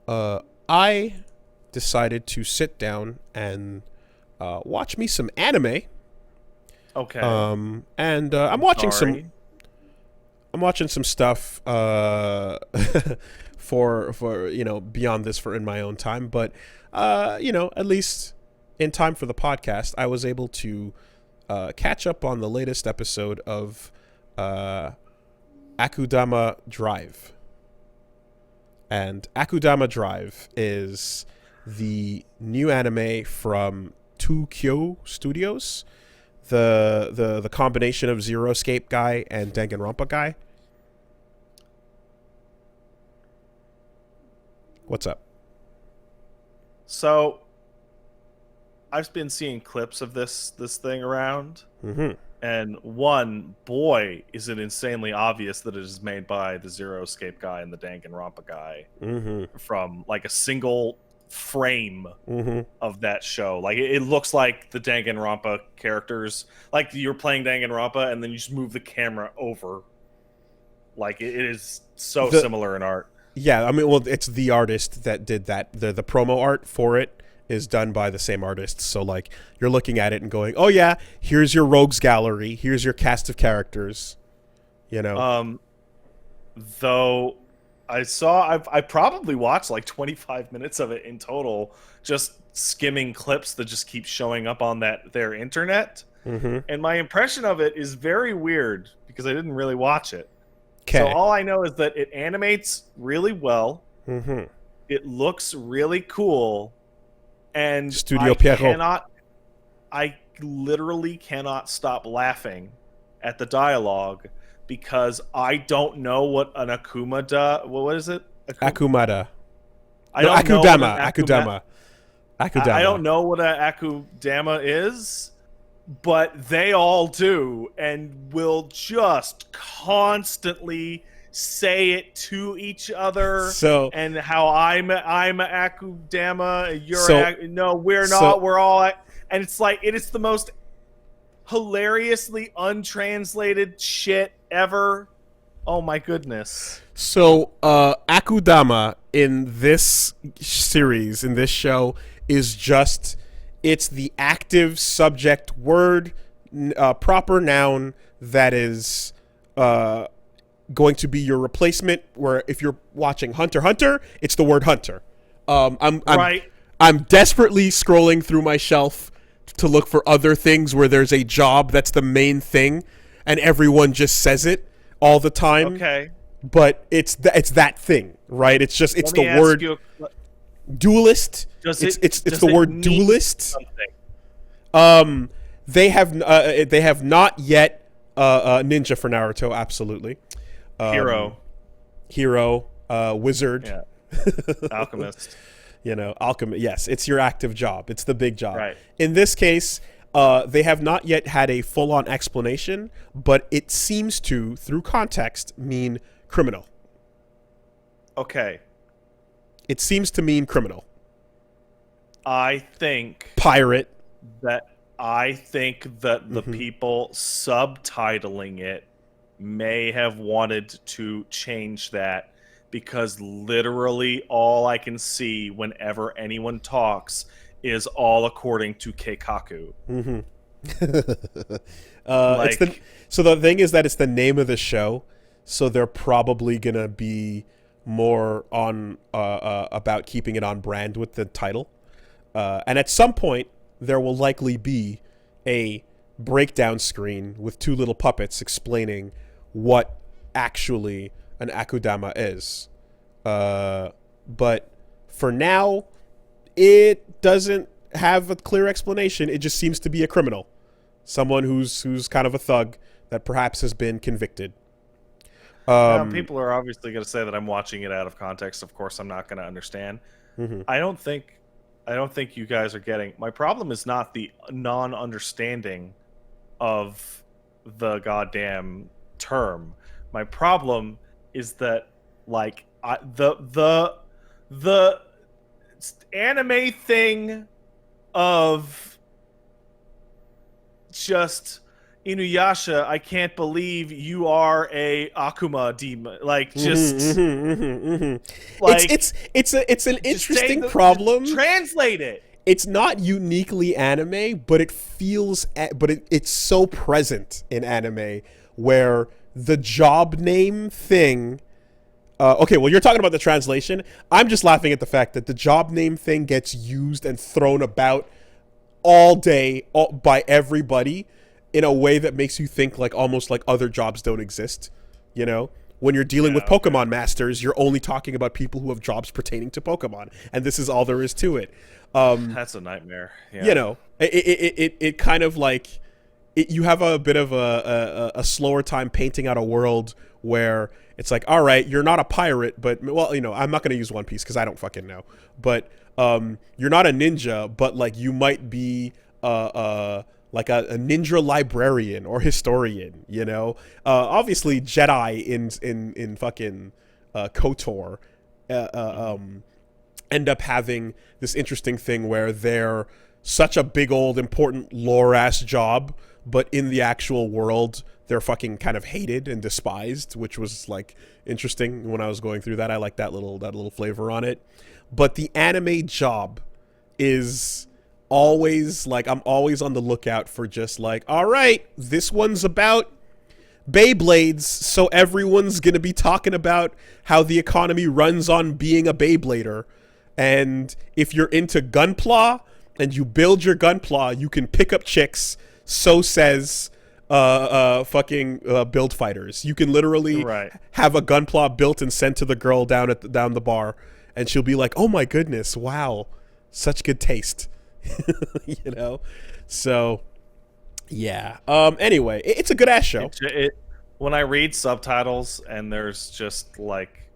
I decided to sit down and watch me some anime. Okay. And I'm sorry. I'm watching some stuff for beyond this for in my own time, but at least in time for the podcast, I was able to catch up on the latest episode of uh, Akudama Drive. And Akudama Drive is the new anime from 2Kyo Studios, the combination of Zero Escape guy and Danganronpa guy. What's up? So I've been seeing clips of this thing around, Mm-hmm. and one boy is it insanely obvious that it is made by the Zero Escape guy and the Danganronpa guy Mm-hmm. from like a single frame Mm-hmm. of that show. Like it looks like the Danganronpa characters, like you're playing Danganronpa and then you just move the camera over. Like it is so The similar in art. Yeah, I mean, well, it's the artist that did that. The promo art for it is done by the same artist. So like you're looking at it and going, "Oh yeah, here's your rogues gallery. Here's your cast of characters." You know. Um, though I probably watched like 25 minutes of it in total, just skimming clips that just keep showing up on their internet. Mm-hmm. And my impression of it is very weird because I didn't really watch it. So Okay. all I know is that it animates really well. Mm-hmm. It looks really cool, and Studio Pierrot. I literally cannot stop laughing at the dialogue because I don't know what an Akuma does. What is it? Akumada. I No, don't know what Akudama. an Akudama. I Akudama. don't know what an Akudama is, but they all do and will just constantly say it to each other. So And how I'm Akudama, so no, we're so not, we're all and it's like it is the most hilariously untranslated shit ever. Oh my goodness. So, Akudama in this series, in this show, is just, it's the active subject word, proper noun that is going to be your replacement. Where if you're watching Hunter x Hunter, it's the word hunter. Right. I'm desperately scrolling through my shelf to look for other things where there's a job that's the main thing, and everyone just says it all the time. Okay. But it's that thing, right? It's just it's Let me the ask word you, duelist. does It's does the it word mean duelist. something? They have not yet ninja for Naruto. Absolutely, Hero. hero, wizard. Yeah. Alchemist. Alchemy. Yes, it's your active job. It's the big job. Right. In this case, they have not yet had a full-on explanation, but it seems to, through context, mean criminal. Okay. It seems to mean criminal. I think Pirate. I think that the Mhm. people subtitling it may have wanted to change that because literally all I can see whenever anyone talks is all according to Keikaku. Mm-hmm. Like, So the thing is that it's the name of the show, so they're probably gonna be more on about keeping it on brand with the title, and at some point there will likely be a breakdown screen with two little puppets explaining what actually an Akudama is, but for now it doesn't have a clear explanation. It just seems to be a criminal, someone who's kind of a thug that perhaps has been convicted. people are obviously going to say that I'm watching it out of context. Of course, I'm not going to understand. Mhm. I don't think you guys are getting. My problem is not the non-understanding of the goddamn term. My problem is that like the anime thing of just Inuyasha, I can't believe you are a Akuma demon. Like, just like It's an just say interesting just problem. translate it. It's not uniquely anime, but it feels, it's so present in anime where the job name thing. Okay, well, you're talking about the translation. I'm just laughing at the fact that the job name thing gets used and thrown about all day by everybody in a way that makes you think like almost like other jobs don't exist. You know, when you're dealing with Pokemon masters, you're only talking about people who have jobs pertaining to Pokemon, and this is all there is to it. That's a nightmare. Yeah. You know, it kind of like you have a bit of a slower time painting out a world where it's like, all right, you're not a pirate, but well, you know, I'm not going to use One Piece because I don't fucking know, but you're not a ninja, but like you might be like a ninja librarian or historian, you know. Obviously, Jedi in fucking KOTOR end up having this interesting thing where they're such a big old important lore ass job, but in the actual world they're fucking kind of hated and despised, which was like interesting when I was going through that. I like that little flavor on it. But the anime job is always like, I'm always on the lookout for just like, all right, this one's about Beyblades, so everyone's gonna be talking about how the economy runs on being a Beyblader. And if you're into Gunpla and you build your Gunpla, you can pick up chicks. So says fucking build fighters. You can literally have a Gunpla built and sent to the girl down the bar, and she'll be like, "Oh my goodness, wow, such good taste," you know. So yeah. Anyway, it's a good ass show. When I read subtitles and there's just like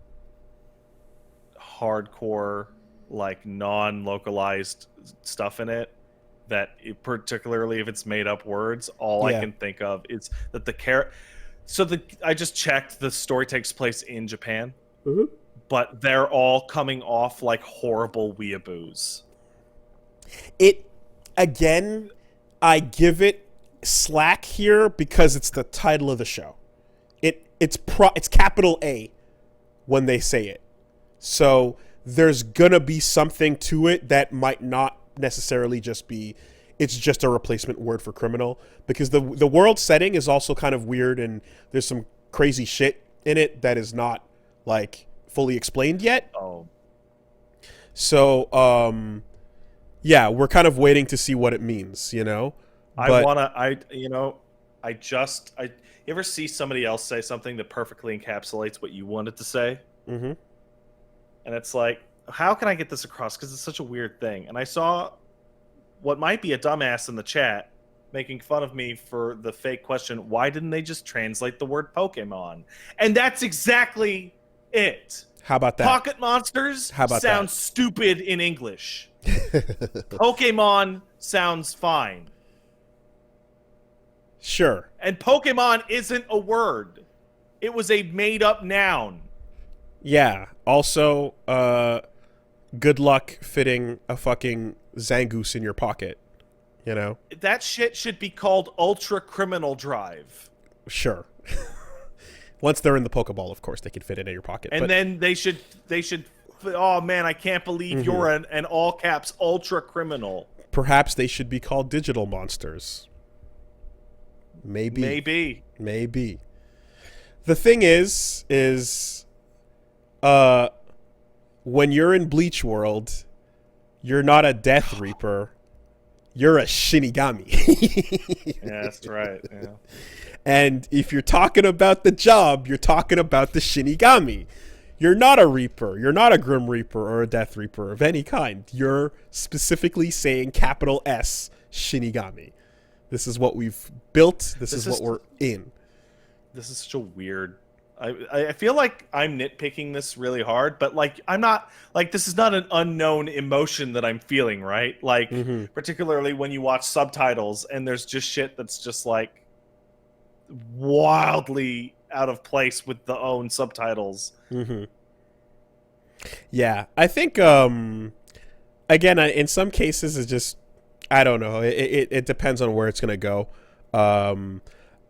hardcore, like non-localized stuff in it, that particularly if it's made up words, all I can think of is that I just checked, the story takes place in Japan, but they're all coming off like horrible weeaboos. It, again, I give it slack here because it's the title of the show. It's capital A when they say it. So there's gonna be something to it that might not necessarily just be, it's just a replacement word for criminal, because the world setting is also kind of weird and there's some crazy shit in it that is not like fully explained yet. So yeah, we're kind of waiting to see what it means, you know. You ever see somebody else say something that perfectly encapsulates what you wanted to say? Mm-hmm. And it's like, how can I get this across? Because it's such a weird thing. And I saw what might be a dumbass in the chat making fun of me for the fake question, why didn't they just translate the word Pokemon? And that's exactly it. How about that? Pocket monsters sound stupid in English. Pokemon sounds fine. Sure. And Pokemon isn't a word. It was a made-up noun. Yeah. Also, good luck fitting a fucking Zangoose in your pocket. You know? That shit should be called Ultra Criminal Drive. Sure. Once they're in the Pokeball, of course, they can fit it in your pocket. And then they should. Oh man, I can't believe you're an all caps ultra criminal. Perhaps they should be called digital monsters. Maybe. The thing is when you're in Bleach World, you're not a Death Reaper, you're a Shinigami. Yeah, that's right. Yeah. And if you're talking about the job, you're talking about the Shinigami. You're not a Reaper, you're not a Grim Reaper or a Death Reaper of any kind. You're specifically saying capital S Shinigami. This is what we've built. This is what we're in. This is such a weird... I feel like I'm nitpicking this really hard, but like I'm not, like, this is not an unknown emotion that I'm feeling, right? Like particularly when you watch subtitles and there's just shit that's just like wildly out of place with the own subtitles. Yeah, I think again, in some cases it's just, I don't know, it depends on where it's gonna go.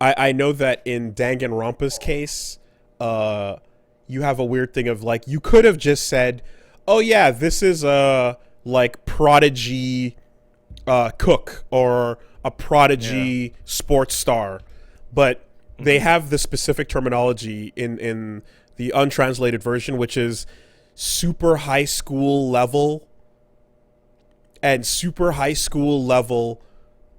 I know that in Danganronpa's case, you have a weird thing of like you could have just said, "Oh yeah, this is a like prodigy cook or a prodigy sports star," but they have the specific terminology in the untranslated version, which is super high school level, and super high school level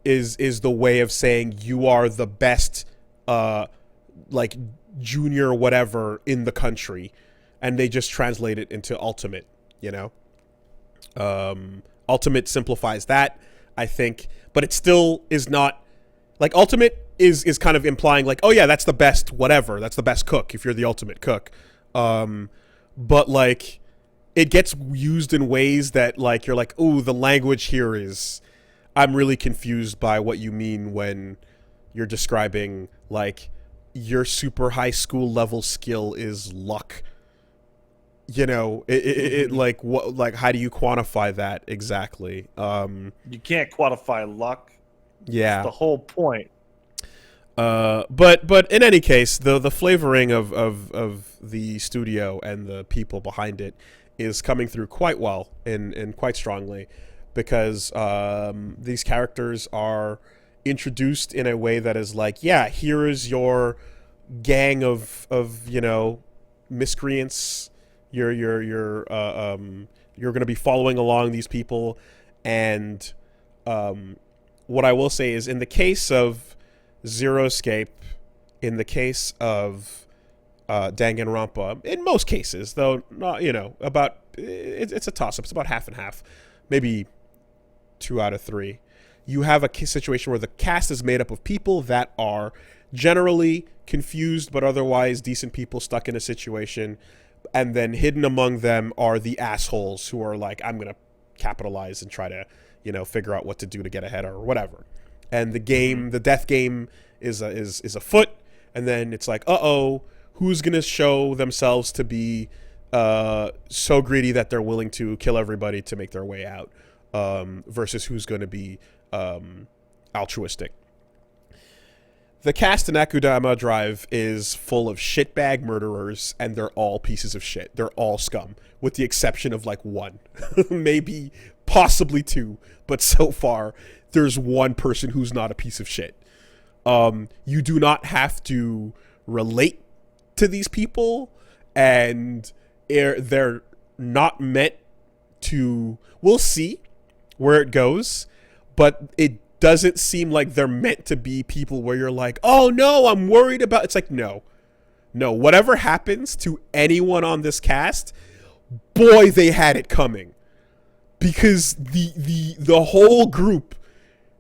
is the way of saying you are the best like junior whatever in the country, and they just translate it into ultimate, you know. Ultimate simplifies that, I think, but it still is not like ultimate is kind of implying like, oh yeah, that's the best whatever, that's the best cook if you're the ultimate cook. But like it gets used in ways that like you're like, ooh, the language here is, I'm really confused by what you mean when you're describing like your super high school level skill is luck. You know, it like what, like how do you quantify that exactly? You can't quantify luck. Yeah, That's the whole point. But in any case, the flavoring of the studio and the people behind it is coming through quite well and quite strongly, because these characters are introduced in a way that is like, yeah, here is your gang of you know, miscreants. You're going to be following along these people, and what I will say is, in the case of Zero Escape, in the case of Danganronpa, in most cases, though not, you know, about it's a toss up. It's about half and half, maybe 2 out of 3. You have a situation where the cast is made up of people that are generally confused but otherwise decent people stuck in a situation, and then hidden among them are the assholes who are like, I'm gonna capitalize and try to, you know, figure out what to do to get ahead or whatever. And the game, the death game, is afoot, and then it's like, uh-oh, who's gonna show themselves to be so greedy that they're willing to kill everybody to make their way out, versus who's gonna be altruistic. The cast in Akudama Drive is full of shitbag murderers, and they're all pieces of shit. They're all scum, with the exception of like one, maybe possibly 2, but so far there's one person who's not a piece of shit. You do not have to relate to these people, and they're not meant to. We'll see where it goes, but it doesn't seem like they're meant to be people where you're like, oh no, I'm worried about. It's like, no, whatever happens to anyone on this cast, boy, they had it coming, because the whole group,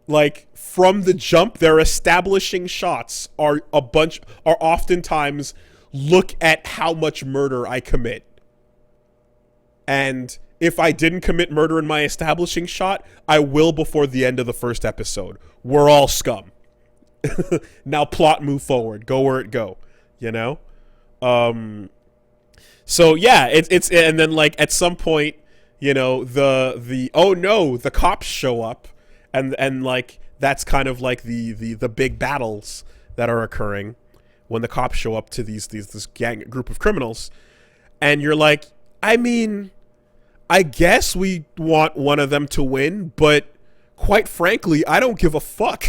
like from the jump, their establishing shots are oftentimes, look at how much murder I commit, and if I didn't commit murder in my establishing shot, I will before the end of the first episode. We're all scum. Now plot, move forward. Go where it go. You know? So yeah, it's and then like at some point, you know, the oh no, the cops show up, and like that's kind of like the big battles that are occurring when the cops show up to this group of criminals, and you're like, I mean, I guess we want one of them to win, but quite frankly, I don't give a fuck.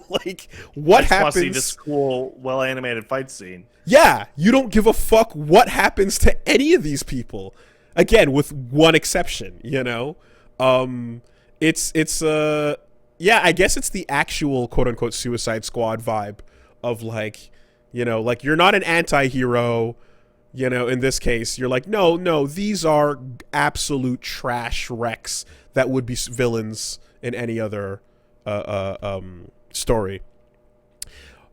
Like, what happens? I just want to see this cool, well-animated fight scene. Yeah, you don't give a fuck what happens to any of these people. Again, with one exception, you know? Yeah, I guess it's the actual quote-unquote Suicide Squad vibe of like, you know, like you're not an anti-hero. You know, in this case, you're like, no, these are absolute trash wrecks that would be villains in any other story.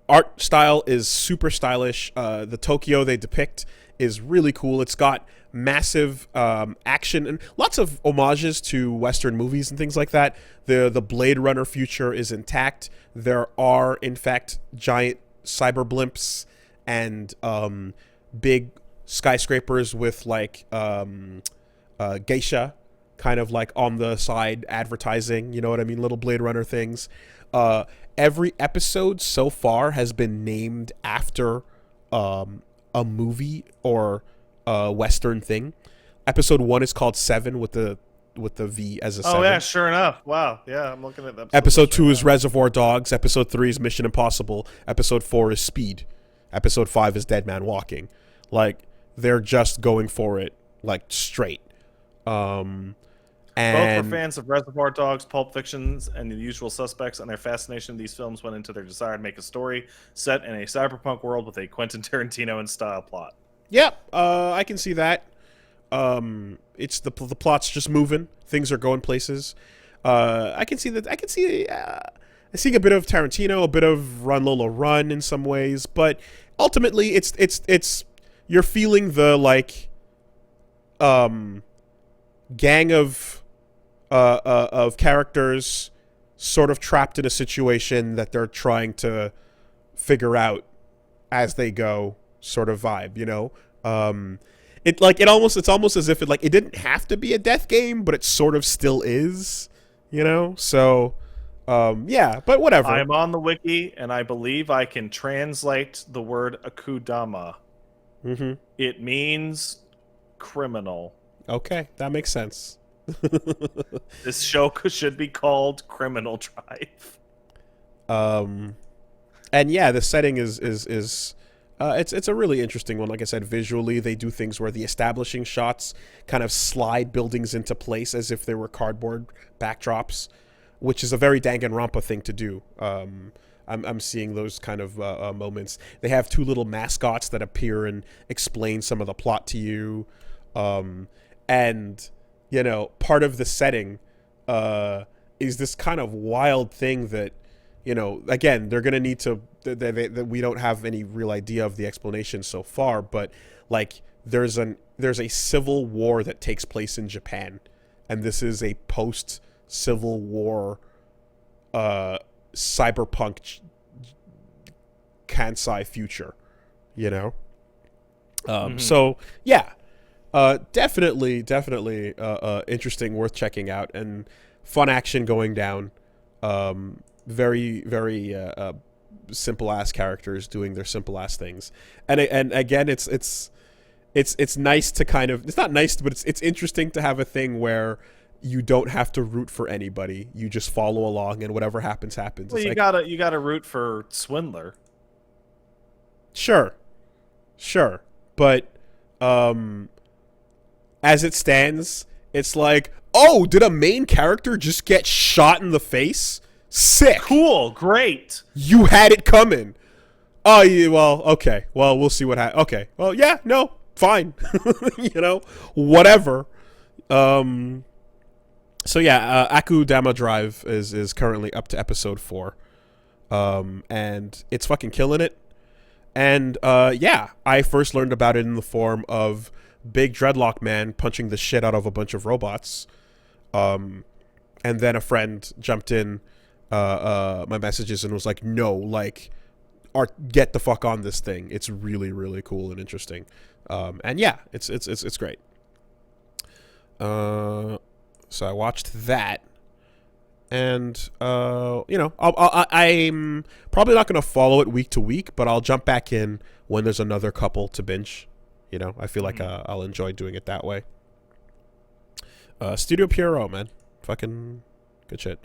Art style is super stylish. The Tokyo they depict is really cool. It's got massive action and lots of homages to Western movies and things like that. The Blade Runner future is intact. There are, in fact, giant cyber blimps and big skyscrapers with like geisha kind of like on the side advertising, you know what I mean? Little Blade Runner things. Every episode so far has been named after a movie or a Western thing. Episode 1 is called Seven with the V as a 7. Oh yeah, sure enough. Wow. Yeah, I'm looking at the Episode 2 is Reservoir Dogs. Episode 3 is Mission Impossible. Episode 4 is Speed. Episode 5 is Dead Man Walking. Like, they're just going for it, like, straight. And both were fans of Reservoir Dogs, Pulp Fictions, and The Usual Suspects, and their fascination with these films went into their desire to make a story set in a cyberpunk world with a Quentin Tarantino in style plot. Yep, I can see that. It's the plot's just moving. Things are going places. I can see that. I see a bit of Tarantino, a bit of Run Lola Run in some ways, but ultimately, it's you're feeling the like gang of characters sort of trapped in a situation that they're trying to figure out as they go, sort of vibe, you know. It's almost as if it didn't have to be a death game, but it sort of still is, you know. So yeah, but whatever. I'm on the wiki, and I believe I can translate the word Akudama. Mm-hmm. It means criminal. Okay, that makes sense. This show should be called Criminal Drive. And yeah, the setting is it's a really interesting one. Like I said, visually they do things where the establishing shots kind of slide buildings into place as if they were cardboard backdrops, which is a very Danganronpa thing to do. I'm seeing those kind of moments. They have 2 little mascots that appear and explain some of the plot to you, and you know, part of the setting is this kind of wild thing that, you know, again, they're gonna need to. We don't have any real idea of the explanation so far, but like there's a civil war that takes place in Japan, and this is a post-Civil War cyberpunk Kansai future, you know. So yeah, definitely interesting, worth checking out, and fun action going down. Very simple ass characters doing their simple ass things, and again, it's nice to kind of, it's not nice, but it's interesting to have a thing where you don't have to root for anybody. You just follow along, and whatever happens. Well, you gotta root for Swindler. Sure, but as it stands, it's like, oh, did a main character just get shot in the face? Sick. Cool. Great. You had it coming. Oh, yeah, well, okay. Well, we'll see what happens. Okay. Well, yeah, no, fine. You know, whatever. So yeah, Akudama Drive is currently up to episode 4. And it's fucking killing it. And yeah, I first learned about it in the form of Big Dreadlock Man punching the shit out of a bunch of robots. And then a friend jumped in my messages and was like, no, like, get the fuck on this thing. It's really, really cool and interesting. And yeah, it's great. So I watched that, and you know, I'm probably not going to follow it week to week, but I'll jump back in when there's another couple to binge. You know, I feel like I'll enjoy doing it that way. Studio Pierrot, man, fucking good shit.